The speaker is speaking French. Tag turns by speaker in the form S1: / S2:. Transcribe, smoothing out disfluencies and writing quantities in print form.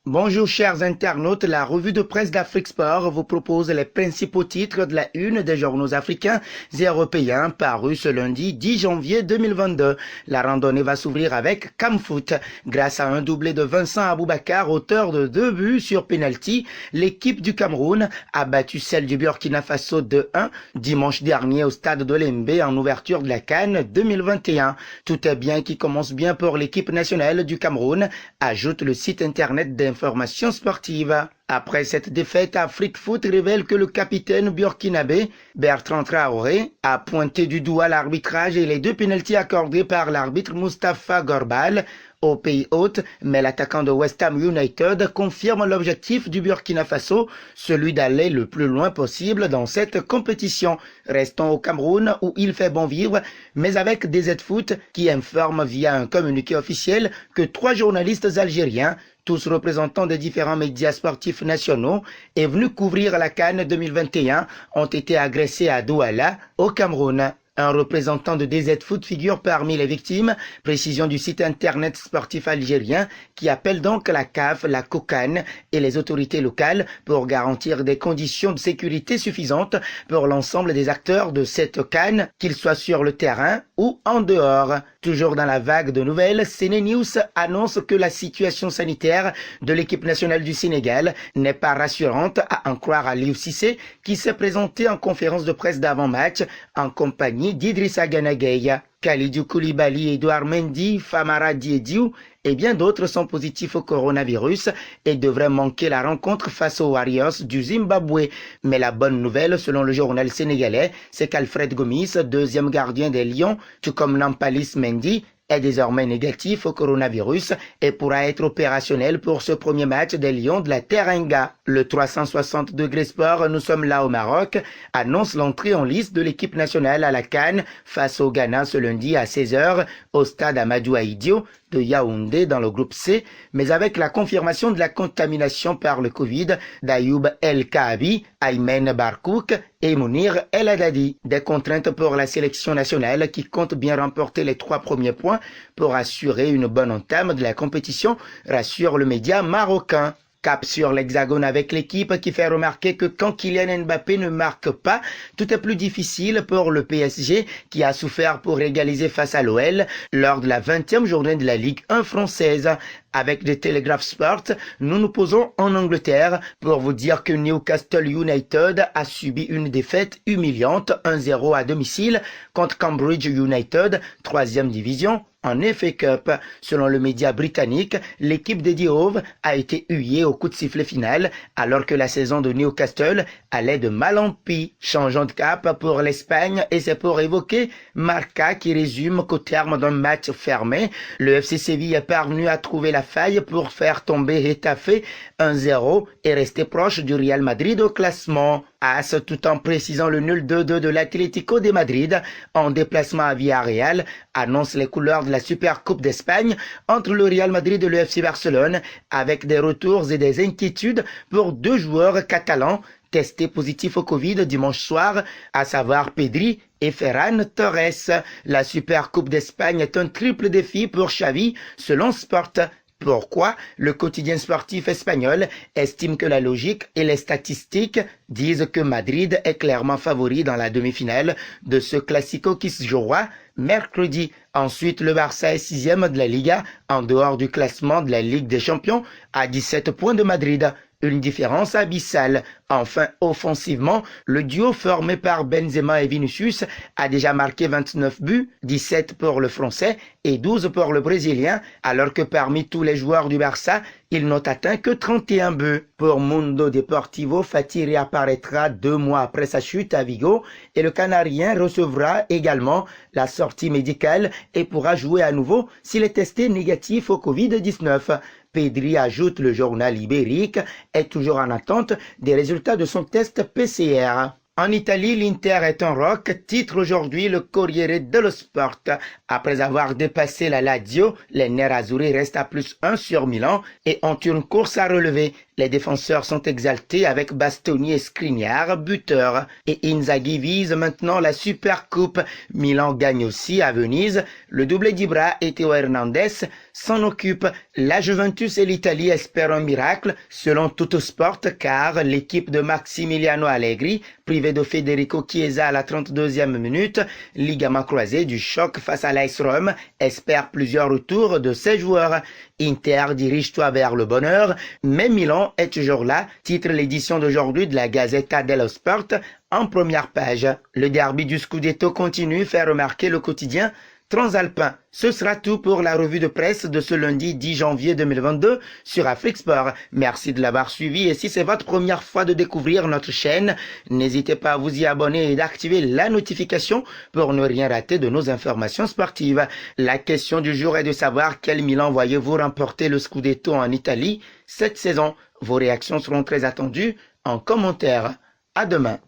S1: Bonjour chers internautes, la revue de presse d'Afrique Sport vous propose les principaux titres de la une des journaux africains et européens parus ce lundi 10 janvier 2022. La randonnée va s'ouvrir avec Camfoot. Grâce à un doublé de Vincent Aboubakar, auteur de 2 buts sur penalty, l'équipe du Cameroun a battu celle du Burkina Faso 2-1 dimanche dernier au stade de Lembe en ouverture de la CAN 2021. Tout est bien qui commence bien pour l'équipe nationale du Cameroun, ajoute le site internet d'information sportive. Après cette défaite, Afrique Foot révèle que le capitaine burkinabé Bertrand Traoré a pointé du doigt l'arbitrage et les 2 pénaltys accordés par l'arbitre Mustapha Gorbal au pays hôte, mais l'attaquant de West Ham United confirme l'objectif du Burkina Faso, celui d'aller le plus loin possible dans cette compétition. Restons au Cameroun où il fait bon vivre, mais avec DZ Foot qui informe via un communiqué officiel que 3 journalistes algériens, tous représentants des différents médias sportifs nationaux et venus couvrir la CAN 2021, ont été agressés à Douala, au Cameroun. Un représentant de DZ Foot figure parmi les victimes, précision du site internet sportif algérien qui appelle donc la CAF, la COCAN et les autorités locales pour garantir des conditions de sécurité suffisantes pour l'ensemble des acteurs de cette CAN, qu'ils soient sur le terrain ou en dehors. Toujours dans la vague de nouvelles, CNews annonce que la situation sanitaire de l'équipe nationale du Sénégal n'est pas rassurante, à en croire à Aliou Cissé qui s'est présenté en conférence de presse d'avant-match en compagnie d'Idrissa Gana Gueye. Kalidou Koulibaly, Edouard Mendy, Famara Diédhiou et bien d'autres sont positifs au coronavirus et devraient manquer la rencontre face aux Warriors du Zimbabwe. Mais la bonne nouvelle, selon le journal sénégalais, c'est qu'Alfred Gomis, deuxième gardien des Lions, tout comme Nampalys Mendy, est désormais négatif au coronavirus et pourra être opérationnel pour ce premier match des Lions de la Teranga. Le 360 degrés sport, nous sommes là au Maroc, annonce l'entrée en liste de l'équipe nationale à la CAN face au Ghana ce lundi à 16h au stade Amadou Ahidjo de Yaoundé dans le groupe C, mais avec la confirmation de la contamination par le Covid d'Ayoub El Kaabi, Aymen Barkouk et Mounir El Haddadi. Des contraintes pour la sélection nationale qui compte bien remporter les 3 premiers points pour assurer une bonne entame de la compétition, rassure le média marocain. Cap sur l'Hexagone avec l'équipe qui fait remarquer que quand Kylian Mbappé ne marque pas, tout est plus difficile pour le PSG qui a souffert pour égaliser face à l'OL lors de la 20e journée de la Ligue 1 française. Avec The Telegraph Sport, nous nous posons en Angleterre pour vous dire que Newcastle United a subi une défaite humiliante 1-0 à domicile contre Cambridge United, 3e division, en FA Cup. Selon le média britannique, l'équipe d'Eddie Howe a été huée au coup de sifflet final alors que la saison de Newcastle allait de mal en pis. Changeons de cap pour l'Espagne et c'est pour évoquer Marca qui résume qu'au terme d'un match fermé, le FC Séville est parvenu à trouver la faille pour faire tomber Getafe 1-0 et rester proche du Real Madrid au classement. AS, tout en précisant le nul 2-2 de l'Atlético de Madrid en déplacement à Villarreal, annonce les couleurs de la Super Coupe d'Espagne entre le Real Madrid et le FC Barcelone avec des retours et des inquiétudes pour 2 joueurs catalans testés positifs au Covid dimanche soir, à savoir Pedri et Ferran Torres. La Super Coupe d'Espagne est un triple défi pour Xavi, selon Sport. Pourquoi le quotidien sportif espagnol estime que la logique et les statistiques disent que Madrid est clairement favori dans la demi-finale de ce Classico qui se jouera mercredi. Ensuite, le Barça est 6e de la Liga en dehors du classement de la Ligue des Champions à 17 points de Madrid. Une différence abyssale. Enfin, offensivement, le duo formé par Benzema et Vinicius a déjà marqué 29 buts, 17 pour le Français et 12 pour le Brésilien, alors que parmi tous les joueurs du Barça, il n'ont atteint que 31 buts. Pour Mundo Deportivo, Fati réapparaîtra 2 mois après sa chute à Vigo et le Canarien recevra également la sortie médicale et pourra jouer à nouveau s'il est testé négatif au Covid-19. Pedri, ajoute le journal ibérique, est toujours en attente des résultats de son test PCR. En Italie, l'Inter est un rock, titre aujourd'hui le Corriere dello Sport. Après avoir dépassé la Lazio, les Nerazzurri restent à +1 sur Milan et ont une course à relever. Les défenseurs sont exaltés avec Bastoni et Skriniar, buteurs. Et Inzaghi vise maintenant la Super Coupe. Milan gagne aussi à Venise. Le doublé d'Ibra et Théo Hernandez s'en occupent. La Juventus et l'Italie espèrent un miracle, selon Tuttosport, car l'équipe de Maximiliano Allegri, privée de Federico Chiesa à la 32e minute, ligament croisé du choc face à l'AS Rome, espère plusieurs retours de ses joueurs. Inter dirige-toi vers le bonheur, mais Milan est toujours là, titre l'édition d'aujourd'hui de la Gazzetta dello Sport en première page. Le derby du Scudetto continue, fait remarquer le quotidien Transalpin. Ce sera tout pour la revue de presse de ce lundi 10 janvier 2022 sur Afrique Sport. Merci de l'avoir suivi et si c'est votre première fois de découvrir notre chaîne, n'hésitez pas à vous y abonner et d'activer la notification pour ne rien rater de nos informations sportives. La question du jour est de savoir quel Milan voyez-vous remporter le Scudetto en Italie cette saison. Vos réactions seront très attendues en commentaire. À demain.